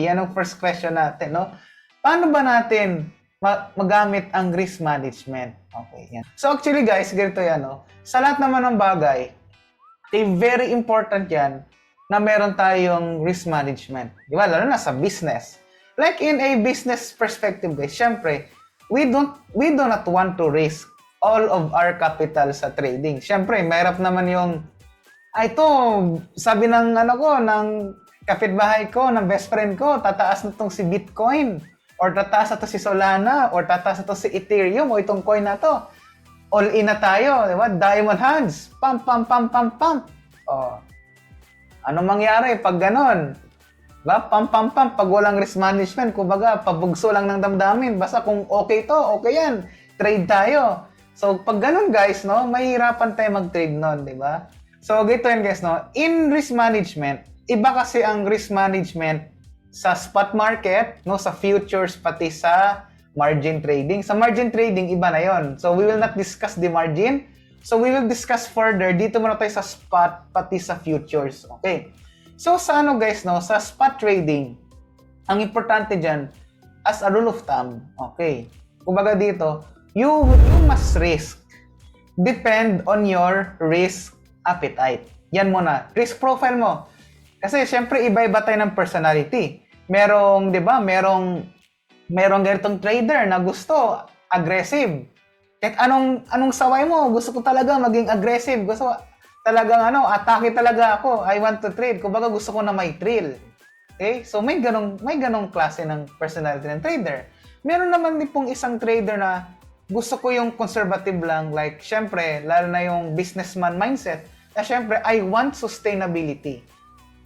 Yan ang first question natin, no? Paano ba natin magamit ang risk management? Okay, yan. So actually guys, ganito yan, no? Sa lahat naman ng bagay, very important yan na meron tayong risk management. Di ba? Lalo na sa business. Like in a business perspective, guys, syempre, we do not want to risk all of our capital sa trading. Syempre, mahirap naman yung, ito, sabi ng ng kapitbahay ko, ng best friend ko, tataas na itong si Bitcoin, or tataas na ito si Solana, or tataas na ito si Ethereum, o itong coin na to. All in na tayo, di ba? Diamond hands. Pump, pump, pump, pump, pump. Oh. Anong mangyari pag ganon? Diba? Pump, pump, pump. Pag walang risk management, kumbaga, pabugso lang ng damdamin. Basta kung okay to, okay yan. Trade tayo. So, pag ganon guys, no, mahirapan tayo mag-trade nun, di ba? So, gito yan guys, no, in risk management, iba kasi ang risk management sa spot market, no, sa futures, pati sa margin trading. Sa margin trading, iba na yon. So, we will not discuss the margin. So, we will discuss further. Dito muna tayo sa spot, pati sa futures. Okay. So, sa guys, no, sa spot trading, ang importante dyan, as a rule of thumb, okay, kumbaga dito, you must risk. Depend on your risk appetite. Yan muna. Risk profile mo. Kasi syempre iba-iba tayo ng personality. Merong, 'di ba? Merong ganitong trader na gusto aggressive. Kahit anong saway mo, gusto ko talaga maging aggressive. Gusto talagang atake talaga ako. I want to trade. Kumbaga gusto ko na may thrill. Okay? So may ganong klase ng personality ng trader. Meron naman din pong isang trader na gusto ko yung conservative lang, like syempre, lalo na yung businessman mindset, na syempre I want sustainability.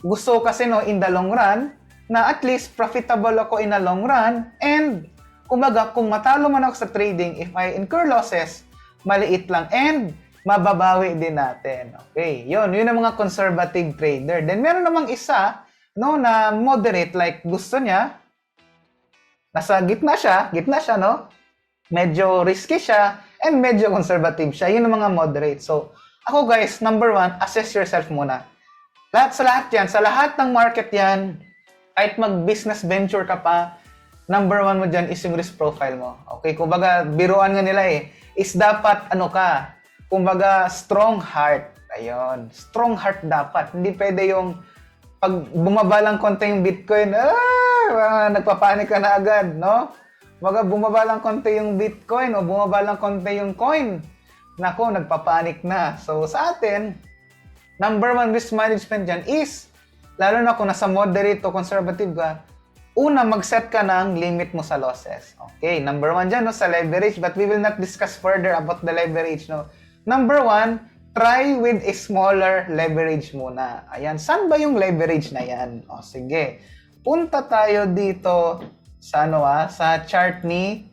Gusto ko kasi in the long run, na at least profitable ako in the long run, and kumbaga, kung matalo man ako sa trading, if I incur losses, maliit lang, and mababawi din natin. Okay, yun ang mga conservative trader. Then meron namang isa, na moderate, like gusto niya, nasa gitna siya, no? Medyo risky siya, and medyo conservative siya. Yun ang mga moderate. So, ako guys, number one, assess yourself muna. Sa lahat ng market yan, kahit mag-business venture ka pa, number one mo dyan is yung risk profile mo. Okay, kumbaga, biruan nga nila is dapat, kumbaga, strong heart. Ayun, strong heart dapat. Hindi pwede yung, pag bumaba lang konti yung Bitcoin, nagpapanik ka na agad, no? Kumbaga, bumaba lang konti yung Bitcoin o bumaba lang konti yung coin. Nako, nagpapanik na. So, sa atin, number one risk management dyan is, lalo na kung nasa moderate o conservative ka, una, mag-set ka ng limit mo sa losses. Okay, number one dyan, sa leverage, but we will not discuss further about the leverage, no? Number one, try with a smaller leverage muna. Ayan, saan ba yung leverage na yan? O, sige. Punta tayo dito sa sa chart ni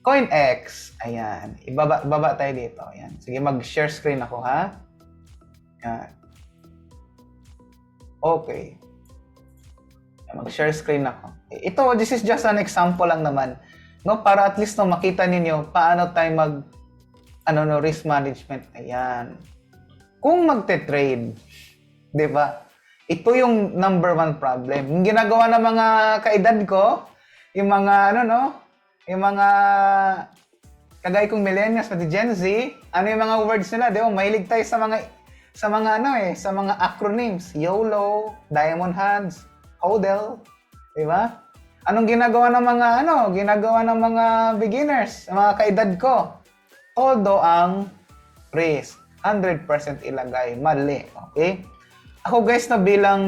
CoinX. Ayan, ibaba tayo dito. Ayan. Sige, mag-share screen ako, ha? Ayan. Okay. Mag-share screen ako. This is just an example lang naman, no, para at least makita ninyo paano tayo risk management. Ayan. Kung magte-trade, 'di ba? Ito yung number one problem. Yung ginagawa ng mga kaedad ko, yung mga yung mga kagaya kong millennials pati Gen Z, yung mga words nila, 'di ba? Mahilig tayo sa mga acronyms, YOLO, Diamond Hands, HODL, 'di ba? Anong ginagawa ng mga beginners, mga kaedad ko? Todo ang risk, 100% ilagay, mali, okay? Ako guys na bilang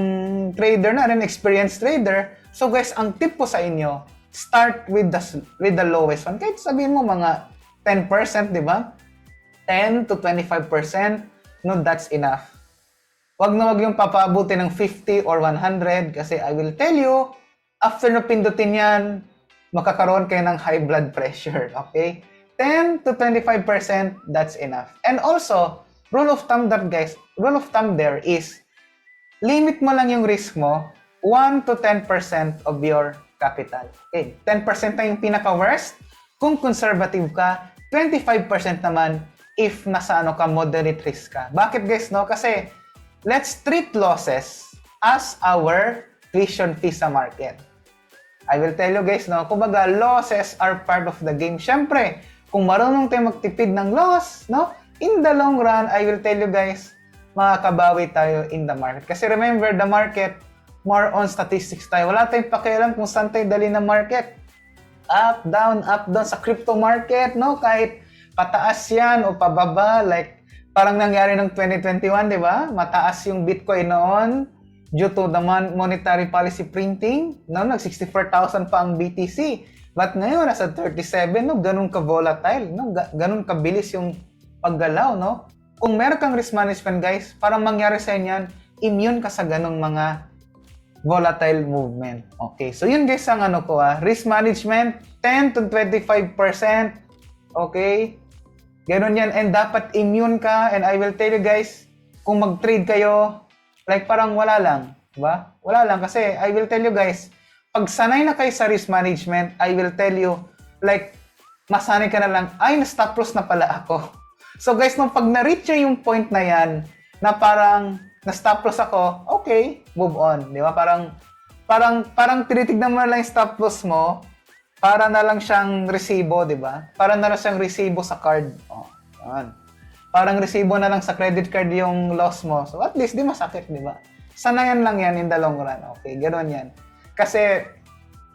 trader na rin, experienced trader, so guys, ang tip ko sa inyo, start with the lowest one. Kahit sabihin mo mga 10%, 'di ba? 10 to 25%, no, that's enough. Wag yung papaabuti ng 50 or 100 kasi I will tell you, after na pindutin yan, makakaroon kayo ng high blood pressure, okay? 10 to 25%, that's enough. And also, rule of thumb there is, limit mo lang yung risk mo, 1 to 10% of your capital. Okay, 10% na yung pinaka-worst. Kung conservative ka, 25% naman if nasa moderate risk ka. Bakit guys, no? Kasi let's treat losses as our tuition fee sa market. I will tell you guys, no, kumbaga, losses are part of the game. Siyempre, kung marunong tayo magtipid ng loss, no, in the long run, I will tell you guys, makakabawi tayo in the market. Kasi remember, the market, more on statistics tayo. Wala tayong pakialam kung saan tayo dali ng market. Up, down, sa crypto market, no? Kahit pataas yan o pababa, like, parang nangyari ng 2021, di ba? Mataas yung Bitcoin noon due to the monetary policy printing, no? Nag-64,000 pa ang BTC. But ngayon, nasa 37, no? Ganun ka-volatile, no? Ganun kabilis yung paggalaw, no? Kung meron kang risk management, guys, parang mangyari sa inyo, immune ka sa ganung mga volatile movement. Okay, so yun guys ang ano ko risk management, 10 to 25%. Okay, ganun yan, and dapat immune ka, and I will tell you guys, kung mag-trade kayo, like parang wala lang, diba? Wala lang, kasi I will tell you guys, pag sanay na kayo sa risk management, I will tell you, like, masanay ka na lang, ay, na-stop loss na pala ako. So guys, nung pag na-reach nyo yung point na yan, na parang na-stop loss ako, okay, move on. Di ba? Parang tinitignan mo na lang yung stop loss mo, para na lang siyang resibo, di ba? Para na lang siyang resibo sa card. Oh, yan. Parang resibo na lang sa credit card yung loss mo. So at least, di masakit, di ba? Sanayan lang yan in the long run. Okay, ganoon yan. Kasi,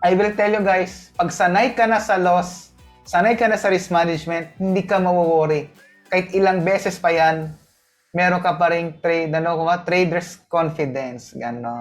I will tell you guys, pag sanay ka na sa loss, sanay ka na sa risk management, hindi ka mawo-worry. Kahit ilang beses pa yan, meron ka pa rin trader's confidence. Ganon.